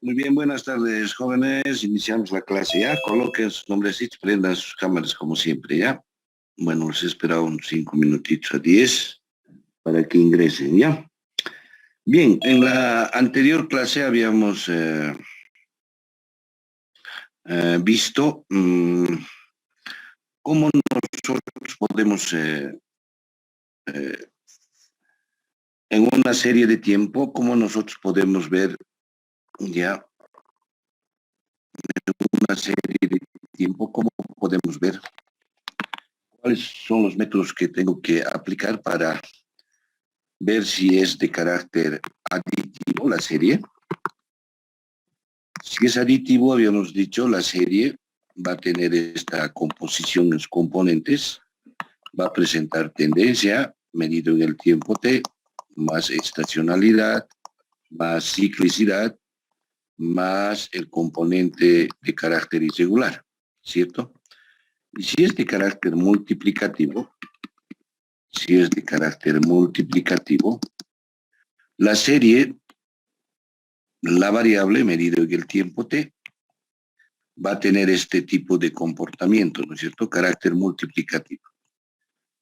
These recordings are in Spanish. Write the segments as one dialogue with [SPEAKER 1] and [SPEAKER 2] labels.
[SPEAKER 1] Muy bien, buenas tardes, jóvenes. Iniciamos la clase ya. Coloquen sus nombrecitos, prendan sus cámaras como siempre, ¿ya? Bueno, les espero unos 5 minutitos a 10 para que ingresen, ¿ya? Bien, en la anterior clase habíamos visto cómo nosotros podemos, en una serie de tiempo, cómo nosotros podemos ver ya una serie de tiempo, cómo podemos ver cuáles son los métodos que tengo que aplicar para ver si es de carácter aditivo la serie. Si es aditivo, habíamos dicho, la serie va a tener esta composición en sus componentes, va a presentar tendencia medido en el tiempo t, más estacionalidad, más ciclicidad, más el componente de carácter irregular, ¿cierto? Y si es de carácter multiplicativo, la serie, la variable medida en el tiempo t, va a tener este tipo de comportamiento, ¿no es cierto? Carácter multiplicativo,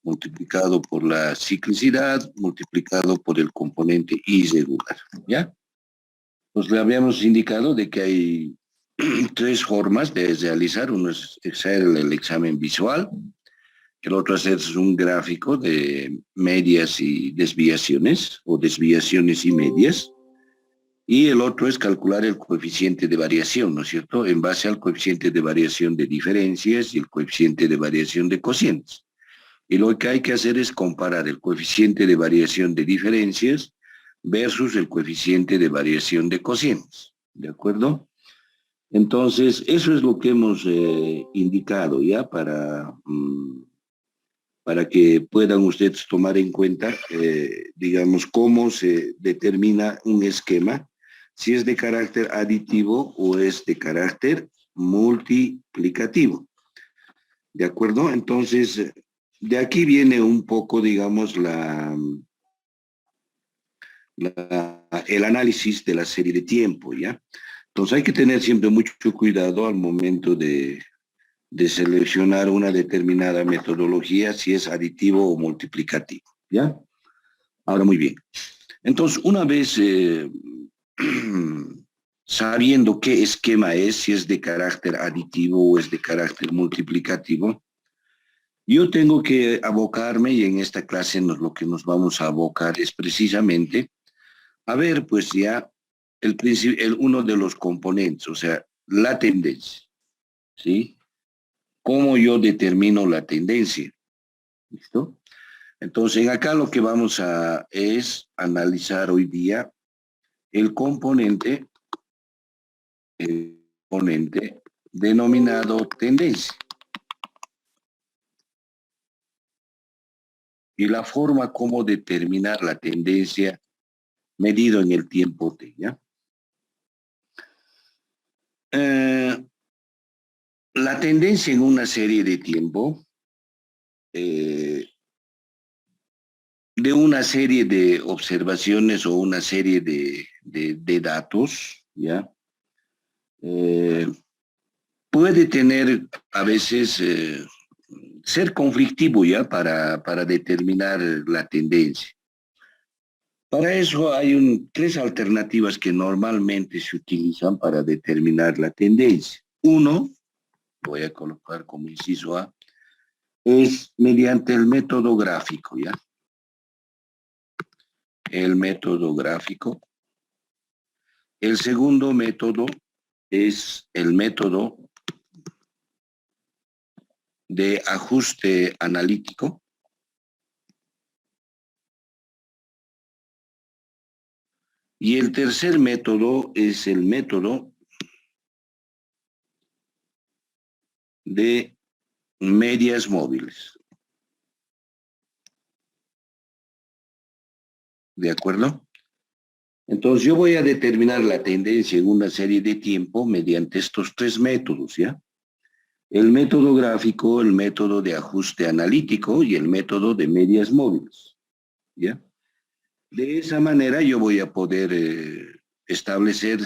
[SPEAKER 1] multiplicado por la ciclicidad, multiplicado por el componente irregular, ¿ya? Pues le habíamos indicado de que hay tres formas de realizar. Uno es hacer el examen visual, el otro hacer un gráfico de medias y desviaciones, o desviaciones y medias, y el otro es calcular el coeficiente de variación, ¿no es cierto?, en base al coeficiente de variación de diferencias y el coeficiente de variación de cocientes. Y lo que hay que hacer es comparar el coeficiente de variación de diferencias versus el coeficiente de variación de cocientes, ¿de acuerdo? Entonces, eso es lo que hemos indicado ya para que puedan ustedes tomar en cuenta, digamos, cómo se determina un esquema, si es de carácter aditivo o es de carácter multiplicativo. ¿De acuerdo? Entonces, de aquí viene un poco, digamos, el análisis de la serie de tiempo, ¿ya? Entonces hay que tener siempre mucho cuidado al momento de seleccionar una determinada metodología, si es aditivo o multiplicativo, ¿ya? Ahora, muy bien. Entonces, una vez sabiendo qué esquema es, si es de carácter aditivo o es de carácter multiplicativo, yo tengo que abocarme, y en esta clase lo que nos vamos a abocar es precisamente a ver, pues ya uno de los componentes, o sea, la tendencia, ¿sí? ¿Cómo yo determino la tendencia? ¿Listo? Entonces, acá lo que vamos a es analizar hoy día el componente denominado tendencia y la forma como determinar la tendencia medido en el tiempo t, ¿ya? La tendencia en una serie de tiempo, de una serie de observaciones o una serie de datos, ¿ya? Puede tener a veces ser conflictivo ya para determinar la tendencia. Para eso hay tres alternativas que normalmente se utilizan para determinar la tendencia. Uno, voy a colocar como inciso A, es mediante el método gráfico, ¿ya? El método gráfico. El segundo método es el método de ajuste analítico. Y el tercer método es el método de medias móviles. ¿De acuerdo? Entonces yo voy a determinar la tendencia en una serie de tiempo mediante estos tres métodos, ¿ya? El método gráfico, el método de ajuste analítico y el método de medias móviles, ¿ya? De esa manera yo voy a poder establecer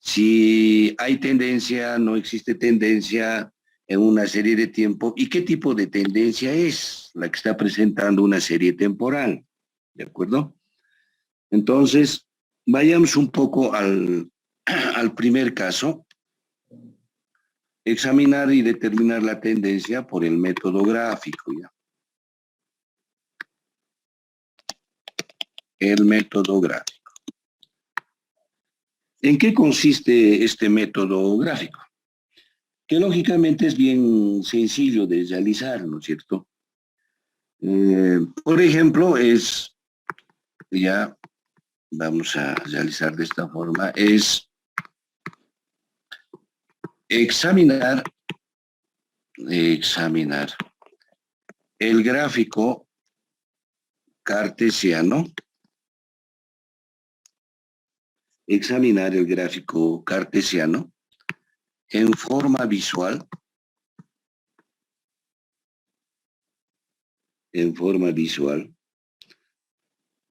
[SPEAKER 1] si hay tendencia, no existe tendencia en una serie de tiempo, y qué tipo de tendencia es la que está presentando una serie temporal, ¿de acuerdo? Entonces, vayamos un poco al primer caso, examinar y determinar la tendencia por el método gráfico, ¿ya? El método gráfico. ¿En qué consiste este método gráfico? Que lógicamente es bien sencillo de realizar, ¿no es cierto? Por ejemplo, ya vamos a realizar de esta forma, es examinar el gráfico cartesiano, en forma visual,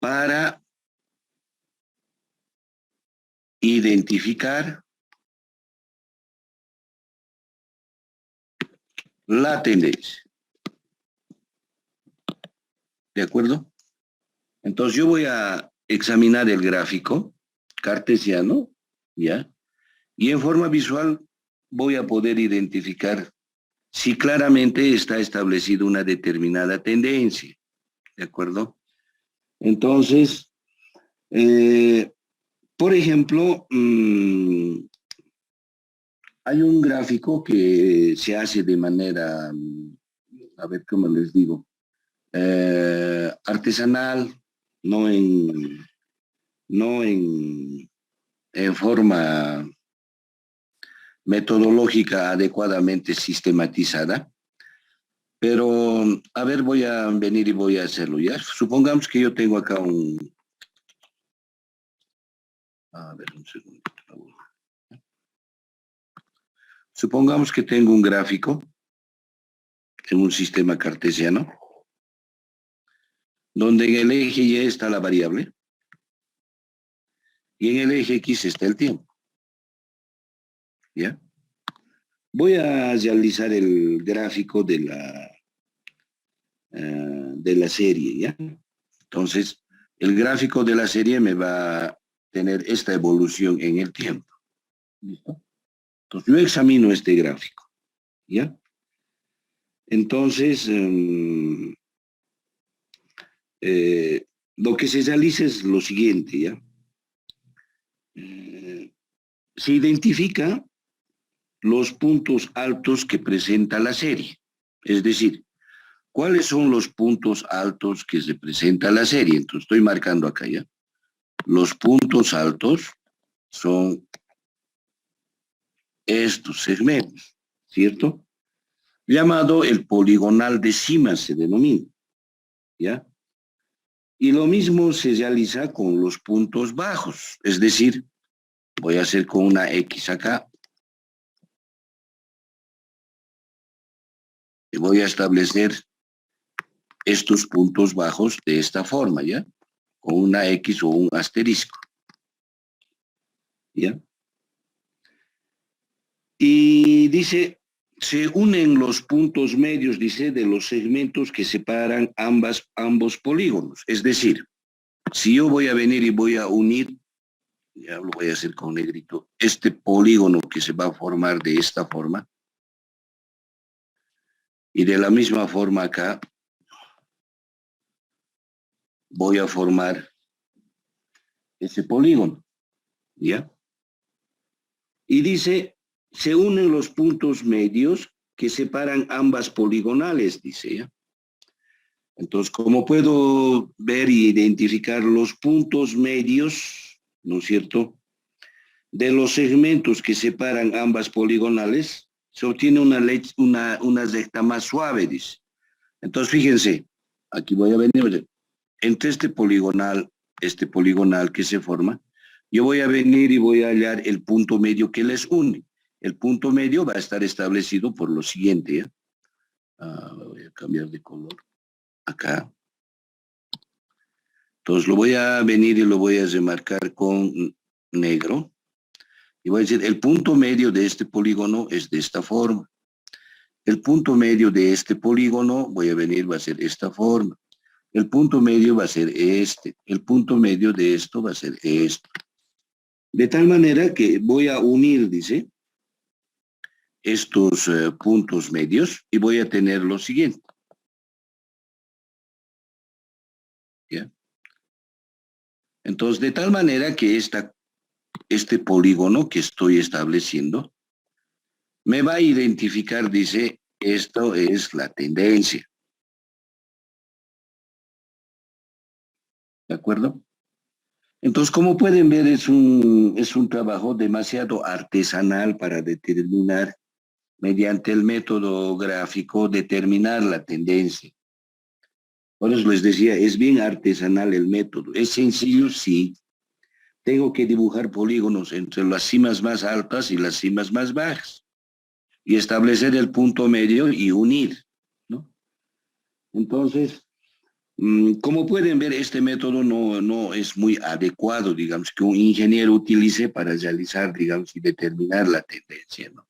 [SPEAKER 1] para identificar la tendencia. ¿De acuerdo? Entonces yo voy a examinar el gráfico cartesiano, ¿ya? Y en forma visual voy a poder identificar si claramente está establecida una determinada tendencia, ¿de acuerdo? Entonces, por ejemplo, hay un gráfico que se hace de manera, a ver cómo les digo, artesanal, no en, no en forma metodológica adecuadamente sistematizada. Pero, a ver, voy a venir y voy a hacerlo, ¿ya? Supongamos que yo tengo acá a ver, un segundo, por favor. Supongamos que tengo un gráfico en un sistema cartesiano, donde en el eje Y está la variable, y en el eje X está el tiempo, ¿ya? Voy a realizar el gráfico de la serie, ¿ya? Entonces, el gráfico de la serie me va a tener esta evolución en el tiempo. ¿Listo? Entonces, yo examino este gráfico, ¿ya? Entonces, lo que se realiza es lo siguiente, ¿ya? Se identifica los puntos altos que presenta la serie. Es decir, ¿cuáles son los puntos altos que se presenta la serie? Entonces, estoy marcando acá, ¿ya? Los puntos altos son estos segmentos, ¿cierto? Llamado el poligonal de cima se denomina, ¿ya? Y lo mismo se realiza con los puntos bajos, es decir, voy a hacer con una X acá, y voy a establecer estos puntos bajos de esta forma, ¿ya? Con una X o un asterisco, ¿ya? Y dice, se unen los puntos medios, dice, de los segmentos que separan ambos polígonos. Es decir, si yo voy a venir y voy a unir, ya lo voy a hacer con negrito, este polígono que se va a formar de esta forma, y de la misma forma acá, voy a formar ese polígono, ¿ya? Y dice, se unen los puntos medios que separan ambas poligonales, dice, ¿ya? Entonces, como puedo ver y identificar los puntos medios, ¿no es cierto?, de los segmentos que separan ambas poligonales, se obtiene una recta más suave, dice. Entonces, fíjense, aquí voy a venir, entre este poligonal que se forma, yo voy a venir y voy a hallar el punto medio que les une. El punto medio va a estar establecido por lo siguiente, ¿ya? Voy a cambiar de color acá. Entonces lo voy a venir y lo voy a remarcar con negro. Y voy a decir, el punto medio de este polígono es de esta forma. El punto medio de este polígono, voy a venir, va a ser esta forma. El punto medio va a ser este. El punto medio de esto va a ser esto. De tal manera que voy a unir, dice, estos puntos medios y voy a tener lo siguiente. ¿Ya? Entonces, de tal manera que este polígono que estoy estableciendo me va a identificar, dice, esto es la tendencia. ¿De acuerdo? Entonces, como pueden ver, es un trabajo demasiado artesanal para determinar, mediante el método gráfico, determinar la tendencia. Por eso les decía, es bien artesanal el método. Es sencillo, sí. Tengo que dibujar polígonos entre las cimas más altas y las cimas más bajas y establecer el punto medio y unir, ¿no? Entonces, como pueden ver, este método no es muy adecuado, digamos, que un ingeniero utilice para realizar, digamos, y determinar la tendencia, ¿no?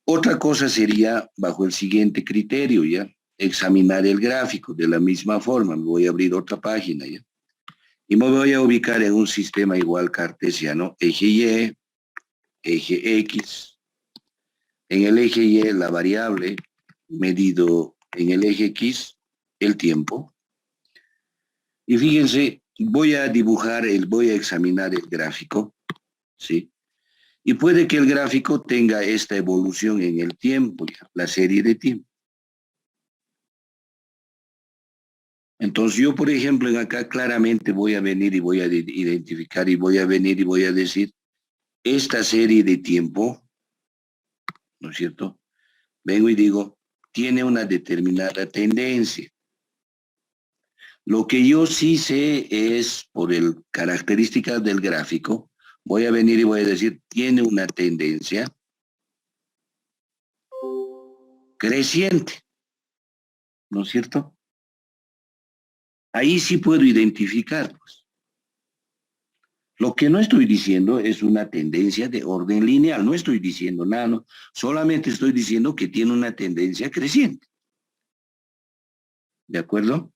[SPEAKER 1] Otra cosa sería, bajo el siguiente criterio, ¿ya? Examinar el gráfico de la misma forma. Me voy a abrir otra página, ¿ya? Y me voy a ubicar en un sistema igual cartesiano, eje Y, eje X. En el eje Y, la variable, medido en el eje X, el tiempo. Y fíjense, voy a examinar el gráfico, ¿sí? Y puede que el gráfico tenga esta evolución en el tiempo, ¿ya? La serie de tiempo. Entonces yo, por ejemplo, en acá claramente voy a venir y voy a identificar y voy a venir y voy a decir, esta serie de tiempo, ¿no es cierto? Vengo y digo, tiene una determinada tendencia. Lo que yo sí sé es, por el características del gráfico, voy a venir y voy a decir, tiene una tendencia creciente, ¿no es cierto? Ahí sí puedo identificar, pues. Lo que no estoy diciendo es una tendencia de orden lineal, no estoy diciendo nada, no. Solamente estoy diciendo que tiene una tendencia creciente, ¿de acuerdo?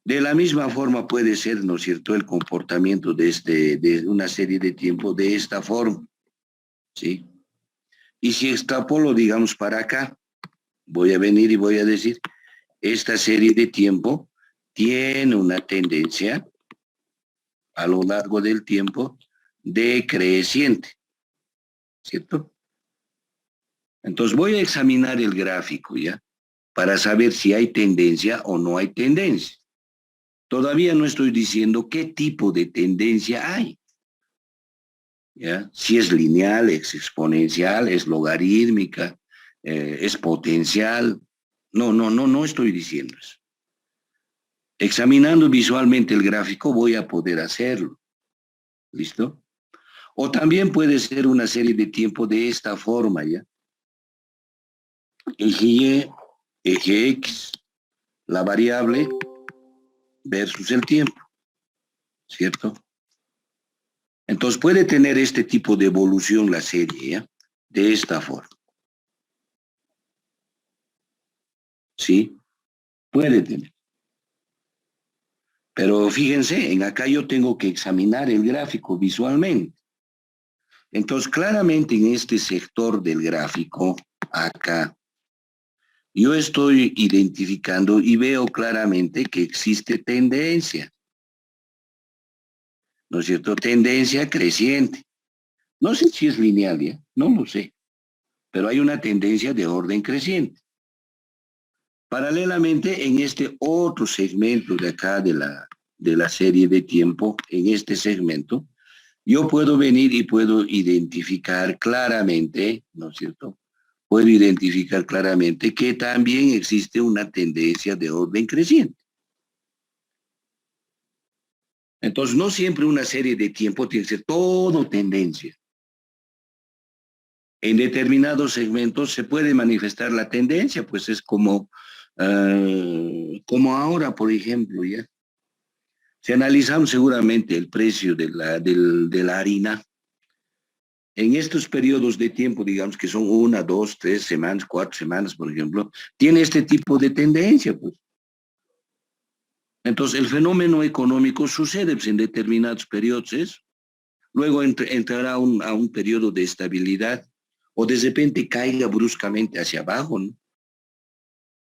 [SPEAKER 1] De la misma forma puede ser, ¿no es cierto?, el comportamiento de una serie de tiempo de esta forma, ¿sí? Y si extrapolo, digamos, para acá, voy a venir y voy a decir, esta serie de tiempo tiene una tendencia a lo largo del tiempo decreciente, ¿cierto? Entonces voy a examinar el gráfico, ¿ya? Para saber si hay tendencia o no hay tendencia. Todavía no estoy diciendo qué tipo de tendencia hay, ¿ya? Si es lineal, es exponencial, es logarítmica, es potencial. No estoy diciendo eso. Examinando visualmente el gráfico voy a poder hacerlo. ¿Listo? O también puede ser una serie de tiempo de esta forma, ¿ya? Eje Y, eje X, la variable versus el tiempo, ¿cierto? Entonces puede tener este tipo de evolución la serie, ¿ya? De esta forma. ¿Sí? Puede tener. Pero fíjense, en acá yo tengo que examinar el gráfico visualmente. Entonces, claramente en este sector del gráfico, acá, yo estoy identificando y veo claramente que existe tendencia, ¿no es cierto? Tendencia creciente. No sé si es lineal, ¿ya? No lo sé, pero hay una tendencia de orden creciente. Paralelamente, en este otro segmento de acá de la serie de tiempo, en este segmento, yo puedo venir y puedo identificar claramente, ¿no es cierto? Puedo identificar claramente que también existe una tendencia de orden creciente. Entonces, no siempre una serie de tiempo tiene que ser todo tendencia. En determinados segmentos se puede manifestar la tendencia, pues es como ahora, por ejemplo, ¿ya? Si analizamos seguramente el precio de la harina, en estos periodos de tiempo, digamos que son 1, 2, 3 semanas, 4 semanas, por ejemplo, tiene este tipo de tendencia, pues. Entonces, el fenómeno económico sucede pues, en determinados periodos, ¿es? Luego entrará a un periodo de estabilidad o de repente caiga bruscamente hacia abajo, ¿no?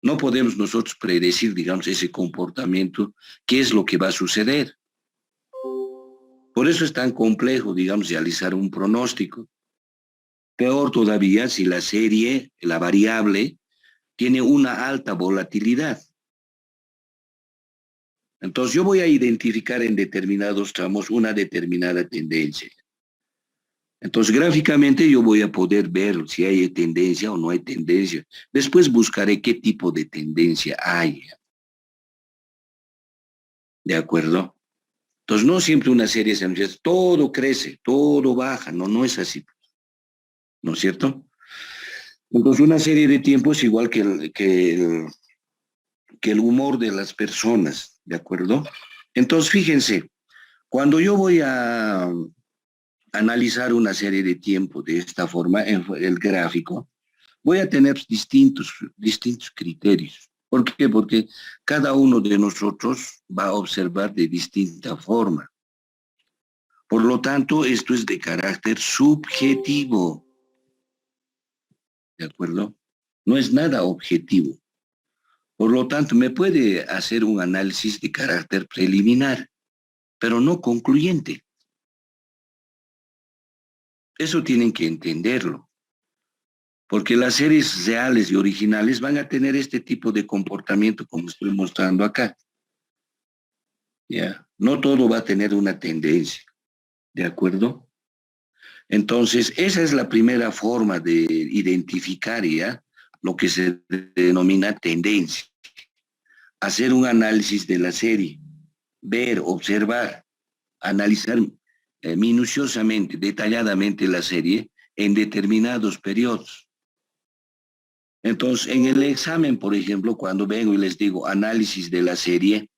[SPEAKER 1] No podemos nosotros predecir, digamos, ese comportamiento, qué es lo que va a suceder. Por eso es tan complejo, digamos, realizar un pronóstico. Peor todavía si la serie, la variable, tiene una alta volatilidad. Entonces yo voy a identificar en determinados tramos una determinada tendencia. Entonces gráficamente yo voy a poder ver si hay tendencia o no hay tendencia. Después buscaré qué tipo de tendencia hay. ¿De acuerdo? Entonces no siempre una serie se anuncia, todo crece, todo baja. No, no es así. ¿No es cierto? Entonces una serie de tiempo es igual que el humor de las personas. ¿De acuerdo? Entonces fíjense, cuando yo voy a analizar una serie de tiempo de esta forma, en el gráfico, voy a tener distintos criterios. ¿Por qué? Porque cada uno de nosotros va a observar de distinta forma. Por lo tanto, esto es de carácter subjetivo. ¿De acuerdo? No es nada objetivo. Por lo tanto, me puede hacer un análisis de carácter preliminar, pero no concluyente. Eso tienen que entenderlo. Porque las series reales y originales van a tener este tipo de comportamiento como estoy mostrando acá. ¿Ya? No todo va a tener una tendencia, ¿de acuerdo? Entonces, esa es la primera forma de identificar ya lo que se denomina tendencia. Hacer un análisis de la serie, ver, observar, analizar minuciosamente, detalladamente la serie en determinados periodos. Entonces, en el examen, por ejemplo, cuando vengo y les digo análisis de la serie,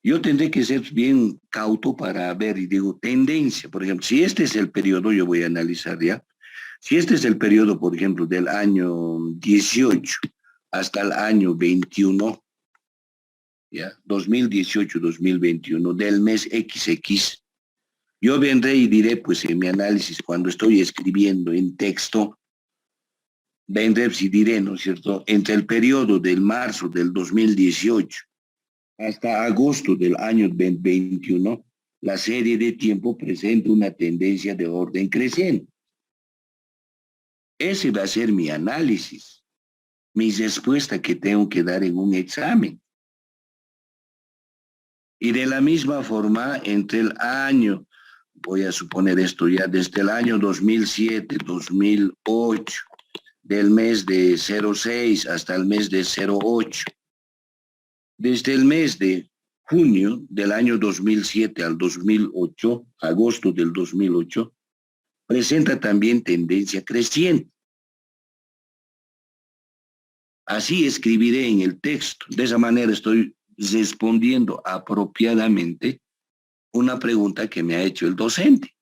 [SPEAKER 1] yo tendré que ser bien cauto para ver y digo tendencia. Por ejemplo, si este es el periodo, yo voy a analizar ya. Si este es el periodo, por ejemplo, del año 18 hasta el año 21, ya, 2018-2021, del mes XX, yo vendré y diré, pues en mi análisis, cuando estoy escribiendo en texto, vendré y diré, ¿no es cierto?, entre el periodo del marzo del 2018 hasta agosto del año 2021, la serie de tiempo presenta una tendencia de orden creciente. Ese va a ser mi análisis, mi respuesta que tengo que dar en un examen. Y de la misma forma, entre el año, voy a suponer esto ya, desde el año 2007, 2008, del mes de 06 hasta el mes de 08, desde el mes de junio del año 2007 al 2008, agosto del 2008, presenta también tendencia creciente. Así escribiré en el texto. De esa manera estoy respondiendo apropiadamente una pregunta que me ha hecho el docente.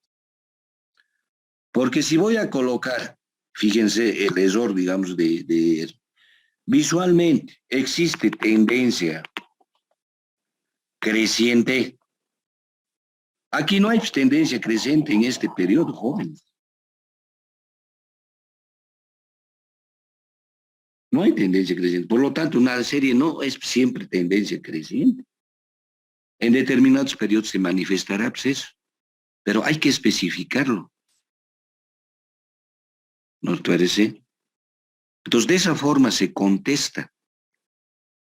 [SPEAKER 1] Porque si voy a colocar, fíjense el error, digamos, visualmente existe tendencia creciente. Aquí no hay tendencia creciente en este periodo, jóvenes. No hay tendencia creciente. Por lo tanto, una serie no es siempre tendencia creciente. En determinados periodos se manifestará pues eso, pero hay que especificarlo, ¿no te parece? Entonces, de esa forma se contesta,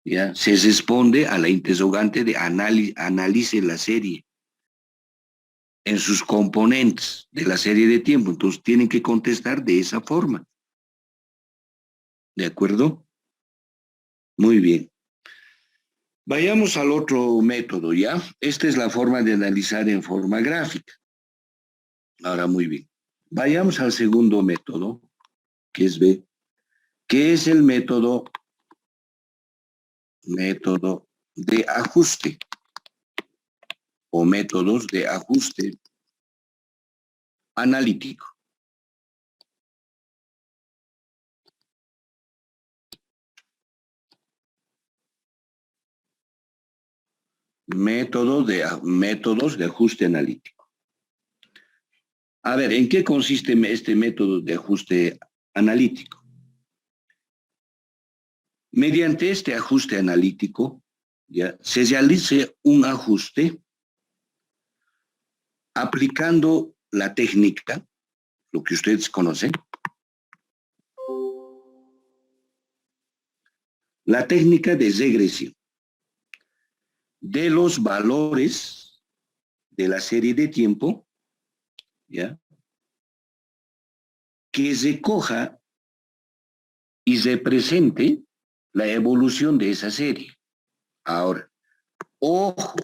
[SPEAKER 1] ¿ya? Se responde a la interrogante de analice la serie en sus componentes de la serie de tiempo. Entonces, tienen que contestar de esa forma. ¿De acuerdo? Muy bien. Vayamos al otro método, ¿ya? Esta es la forma de analizar en forma gráfica. Ahora, muy bien. Vayamos al segundo método, que es B, que es el método de ajuste o métodos de ajuste analítico. Métodos de ajuste analítico. A ver, ¿en qué consiste este método de ajuste analítico? Mediante este ajuste analítico, ¿ya?, se realiza un ajuste aplicando la técnica, lo que ustedes conocen, la técnica de regresión de los valores de la serie de tiempo, ¿ya?, que recoja y represente la evolución de esa serie. Ahora, ojo,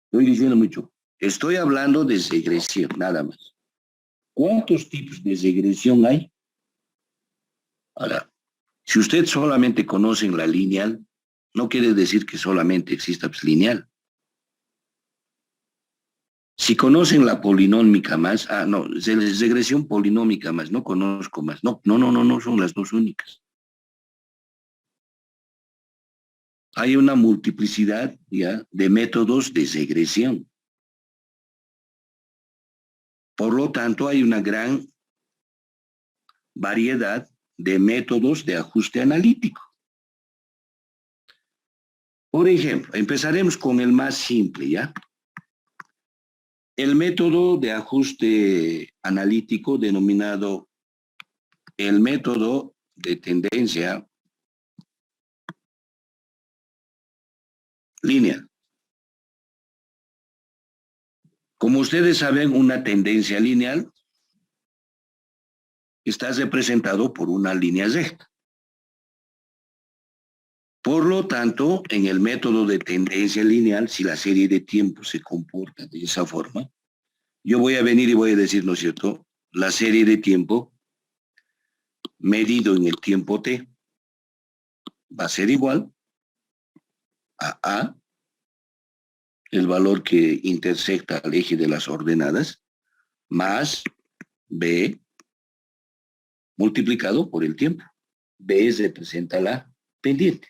[SPEAKER 1] estoy diciendo mucho, estoy hablando de regresión, nada más. ¿Cuántos tipos de regresión hay? Ahora, si usted solamente conoce la lineal, no quiere decir que solamente exista lineal. Si conocen la polinómica más, no, regresión polinómica más, no conozco más. No, son las dos únicas. Hay una multiplicidad, ya, de métodos de regresión. Por lo tanto, hay una gran variedad de métodos de ajuste analítico. Por ejemplo, empezaremos con el más simple, ¿ya? El método de ajuste analítico denominado el método de tendencia lineal. Como ustedes saben, una tendencia lineal está representado por una línea recta. Por lo tanto, en el método de tendencia lineal, si la serie de tiempo se comporta de esa forma, yo voy a venir y voy a decir, ¿no es cierto?, la serie de tiempo medido en el tiempo t va a ser igual a el valor que intersecta al eje de las ordenadas, más b multiplicado por el tiempo. B representa la pendiente.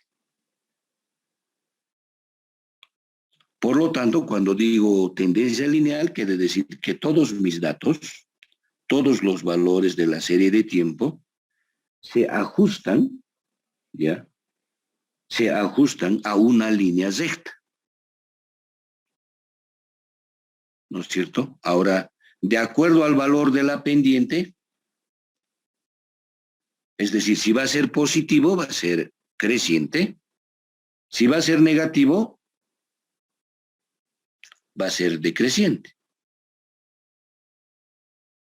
[SPEAKER 1] Por lo tanto, cuando digo tendencia lineal, quiere decir que todos mis datos, todos los valores de la serie de tiempo, se ajustan, ¿ya?, se ajustan a una línea recta. ¿No es cierto? Ahora, de acuerdo al valor de la pendiente, es decir, si va a ser positivo, va a ser creciente. Si va a ser negativo, va a ser decreciente.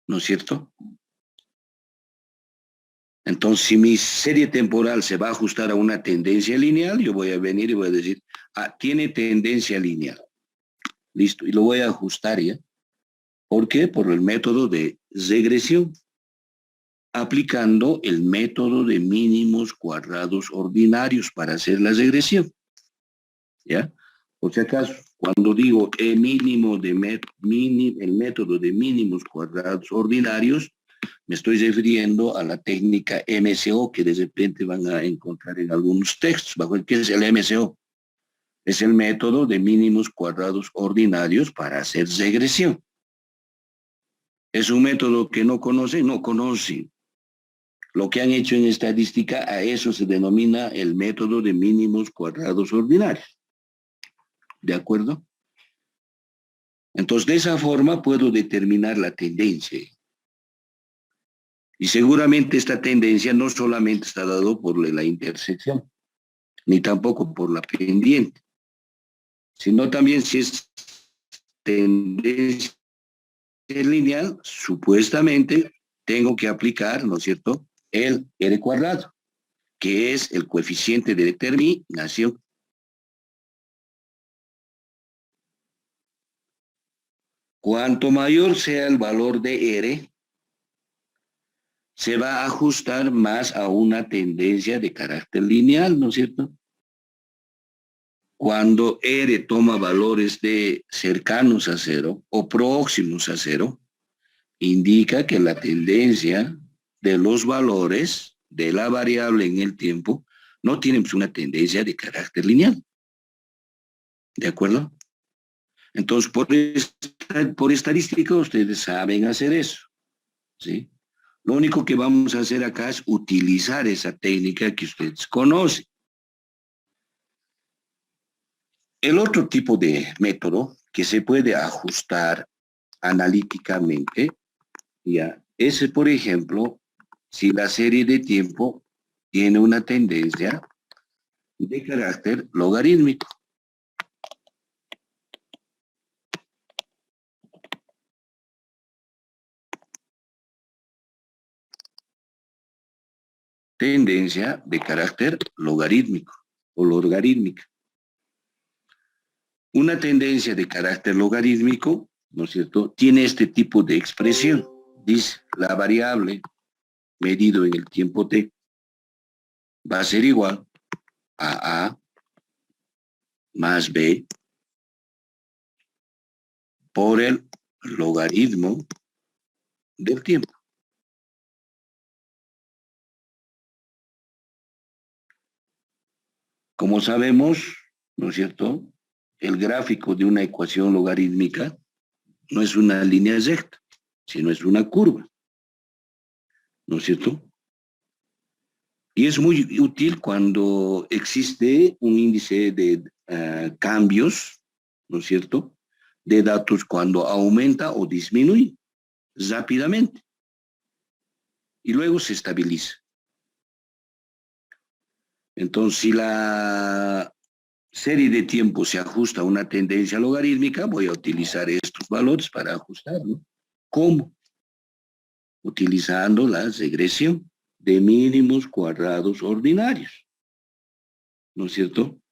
[SPEAKER 1] ¿No es cierto? Entonces, si mi serie temporal se va a ajustar a una tendencia lineal, yo voy a venir y voy a decir, tiene tendencia lineal. Listo, y lo voy a ajustar ya. ¿Por qué? Por el método de regresión, aplicando el método de mínimos cuadrados ordinarios para hacer la regresión. ¿Ya? Por si acaso, cuando digo el método de mínimos cuadrados ordinarios, me estoy refiriendo a la técnica MCO que de repente van a encontrar en algunos textos. ¿Qué es el MCO? Es el método de mínimos cuadrados ordinarios para hacer regresión. Es un método que no conocen. Lo que han hecho en estadística, a eso se denomina el método de mínimos cuadrados ordinarios. ¿De acuerdo? Entonces, de esa forma puedo determinar la tendencia. Y seguramente esta tendencia no solamente está dado por la intersección, ni tampoco por la pendiente, sino también si es tendencia lineal, supuestamente tengo que aplicar, ¿no es cierto?, el R cuadrado, que es el coeficiente de determinación. Cuanto mayor sea el valor de R, se va a ajustar más a una tendencia de carácter lineal, ¿no es cierto? Cuando R toma valores de cercanos a cero o próximos a cero, indica que la tendencia de los valores de la variable en el tiempo no tiene una tendencia de carácter lineal. ¿De acuerdo? Entonces, por estadística, ustedes saben hacer eso, ¿sí? Lo único que vamos a hacer acá es utilizar esa técnica que ustedes conocen. El otro tipo de método que se puede ajustar analíticamente, ya, es, por ejemplo, si la serie de tiempo tiene una tendencia de carácter logarítmico. Tendencia de carácter logarítmico o logarítmica. Una tendencia de carácter logarítmico, ¿no es cierto?, tiene este tipo de expresión. Dice, la variable medido en el tiempo t va a ser igual a más b por el logaritmo del tiempo. Como sabemos, ¿no es cierto?, el gráfico de una ecuación logarítmica no es una línea recta, sino es una curva, ¿no es cierto? Y es muy útil cuando existe un índice de cambios, ¿no es cierto?, de datos cuando aumenta o disminuye rápidamente y luego se estabiliza. Entonces, si la serie de tiempo se ajusta a una tendencia logarítmica, voy a utilizar estos valores para ajustarlo. ¿Cómo? Utilizando la regresión de mínimos cuadrados ordinarios, ¿no es cierto?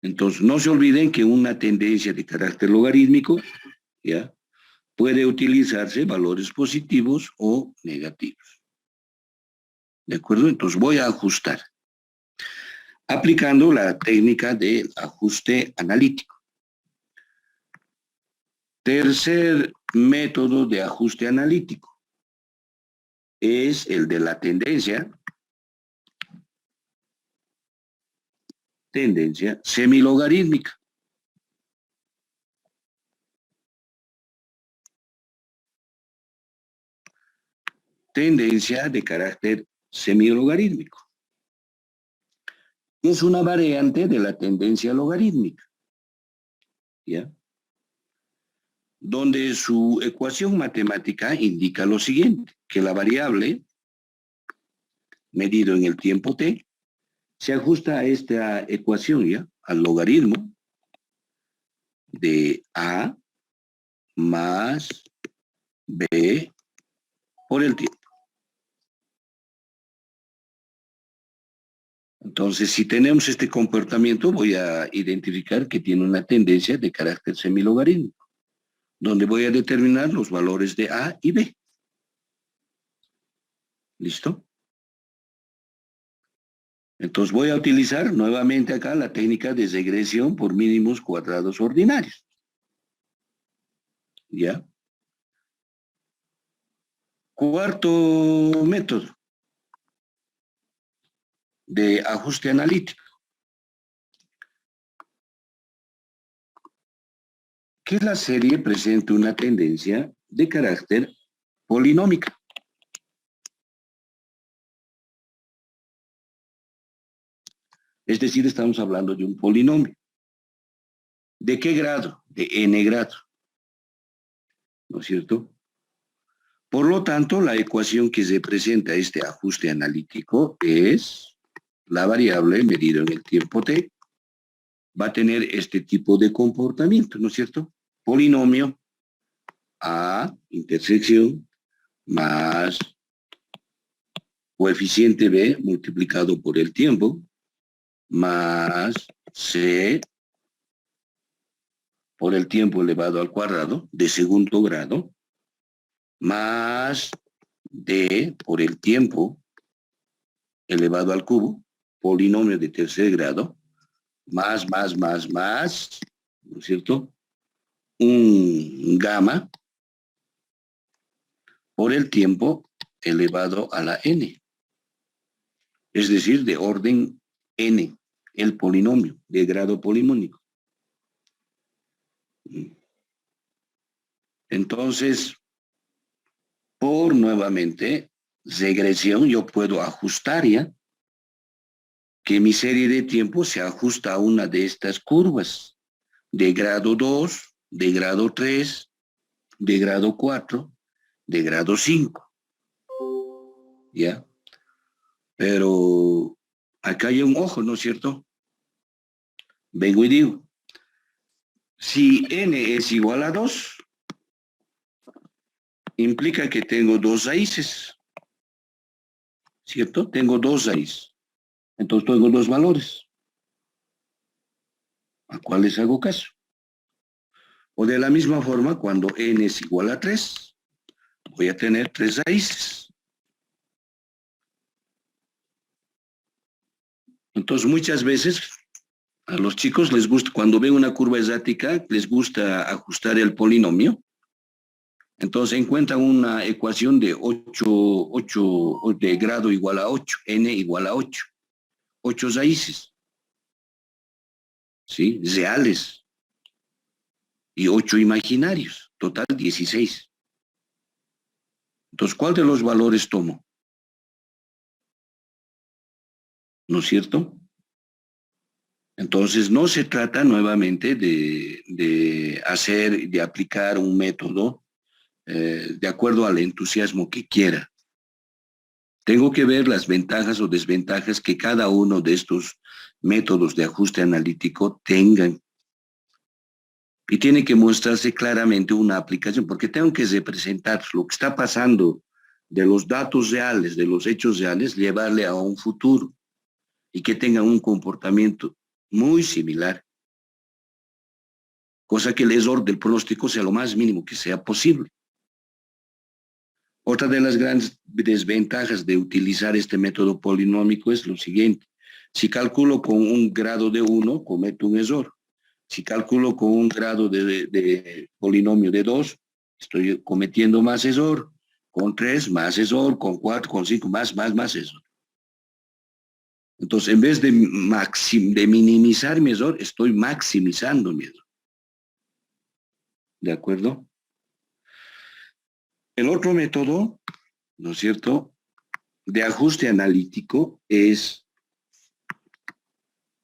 [SPEAKER 1] Entonces, no se olviden que una tendencia de carácter logarítmico, ¿ya?, puede utilizarse valores positivos o negativos. ¿De acuerdo? Entonces, voy a ajustar, aplicando la técnica del ajuste analítico. Tercer método de ajuste analítico es el de la tendencia semilogarítmica. Tendencia de carácter semilogarítmico. Es una variante de la tendencia logarítmica, ¿ya?, donde su ecuación matemática indica lo siguiente, que la variable medido en el tiempo t se ajusta a esta ecuación, ¿ya?, al logaritmo de a más b por el tiempo. Entonces, si tenemos este comportamiento, voy a identificar que tiene una tendencia de carácter semilogarítmico, donde voy a determinar los valores de a y b. ¿Listo? Entonces voy a utilizar nuevamente acá la técnica de regresión por mínimos cuadrados ordinarios. ¿Ya? Cuarto método de ajuste analítico. Que la serie presente una tendencia de carácter polinómica. Es decir, estamos hablando de un polinomio. ¿De qué grado? De n grado. ¿No es cierto? Por lo tanto, la ecuación que representa este ajuste analítico es la variable medida en el tiempo t. Va a tener este tipo de comportamiento, ¿no es cierto? Polinomio a intersección más coeficiente b multiplicado por el tiempo más c por el tiempo elevado al cuadrado de segundo grado más d por el tiempo elevado al cubo, polinomio de tercer grado, más, ¿no es cierto?, un gamma por el tiempo elevado a la n, es decir, de orden n, el polinomio de grado polinómico. Entonces, por nuevamente regresión, yo puedo ajustar ya que mi serie de tiempo se ajusta a una de estas curvas, de grado 2, de grado 3, de grado 4, de grado 5, ¿ya? Pero acá hay un ojo, ¿no es cierto? Vengo y digo, si n es igual a 2, implica que tengo dos raíces, ¿cierto? Tengo dos raíces. Entonces tengo dos valores. ¿A cuáles hago caso? O de la misma forma, cuando n es igual a 3, voy a tener tres raíces. Entonces muchas veces a los chicos les gusta, cuando ven una curva errática, les gusta ajustar el polinomio. Entonces encuentran una ecuación de 8 de grado igual a 8, n igual a 8. 8 raíces, ¿sí? Reales. Y 8 imaginarios. Total 16. Entonces, ¿cuál de los valores tomo? ¿No es cierto? Entonces, no se trata nuevamente de aplicar un método de acuerdo al entusiasmo que quiera. Tengo que ver las ventajas o desventajas que cada uno de estos métodos de ajuste analítico tengan. Y tiene que mostrarse claramente una aplicación, porque tengo que representar lo que está pasando de los datos reales, de los hechos reales, llevarle a un futuro y que tengan un comportamiento muy similar, cosa que el error del pronóstico sea lo más mínimo que sea posible. Otra de las grandes desventajas de utilizar este método polinómico es lo siguiente. Si calculo con un grado de 1, cometo un error. Si calculo con un grado de polinomio de 2, estoy cometiendo más error. Con 3, más error. Con 4, con 5, más error. Entonces, en vez de minimizar mi error, estoy maximizando mi error. ¿De acuerdo? El otro método, ¿no es cierto?, de ajuste analítico es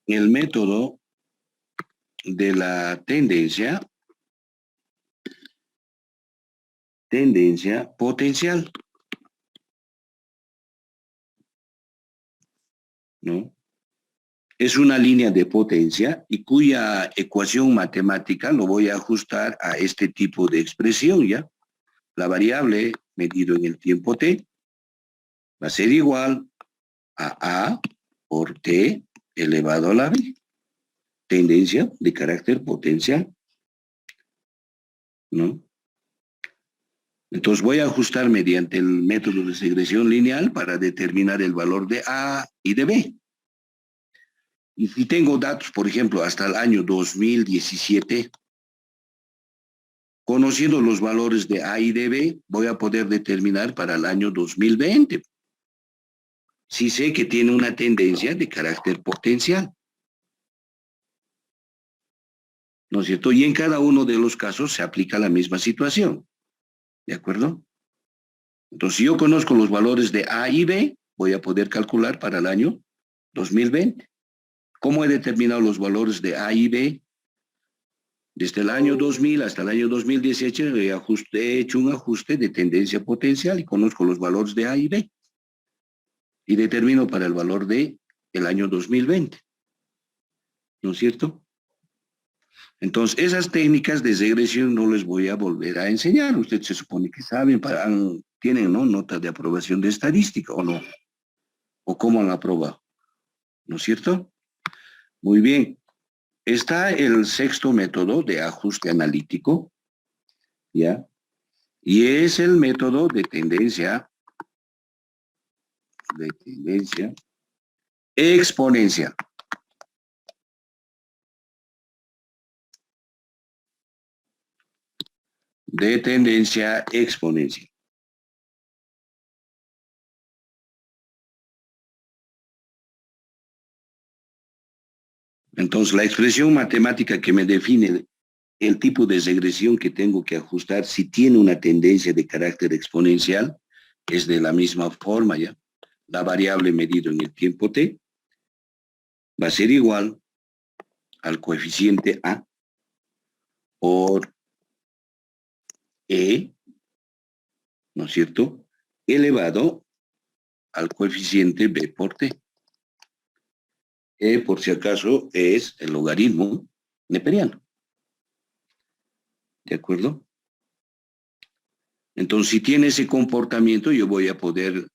[SPEAKER 1] el método de la tendencia potencial, ¿no? Es una línea de potencia y cuya ecuación matemática lo voy a ajustar a este tipo de expresión, ¿ya? La variable medido en el tiempo t va a ser igual a por t elevado a la b. Tendencia de carácter potencial, ¿no? Entonces voy a ajustar mediante el método de segresión lineal para determinar el valor de A y de B. Y si tengo datos, por ejemplo, hasta el año 2017, conociendo los valores de A y de B, voy a poder determinar para el año 2020. Si sé que tiene una tendencia de carácter potencial, ¿no es cierto? Y en cada uno de los casos se aplica la misma situación, ¿de acuerdo? Entonces, si yo conozco los valores de A y B, voy a poder calcular para el año 2020. ¿Cómo he determinado los valores de A y B? Desde el año 2000 hasta el año 2018 he hecho un ajuste de tendencia potencial y conozco los valores de A y B. Y determino para el valor de el año 2020. ¿No es cierto? Entonces, esas técnicas de regresión no les voy a volver a enseñar. Ustedes se supone que saben, tienen, ¿no?, nota de aprobación de estadística, ¿o no? ¿O cómo han aprobado? ¿No es cierto? Muy bien. Está el sexto método de ajuste analítico, ¿ya? Y es el método de tendencia exponencial. De tendencia exponencial. Entonces, la expresión matemática que me define el tipo de regresión que tengo que ajustar, si tiene una tendencia de carácter exponencial, es de la misma forma, ¿ya? La variable medido en el tiempo t va a ser igual al coeficiente a por e, ¿no es cierto?, elevado al coeficiente b por t. E, por si acaso, es el logaritmo neperiano. ¿De acuerdo? Entonces, si tiene ese comportamiento, yo voy a poder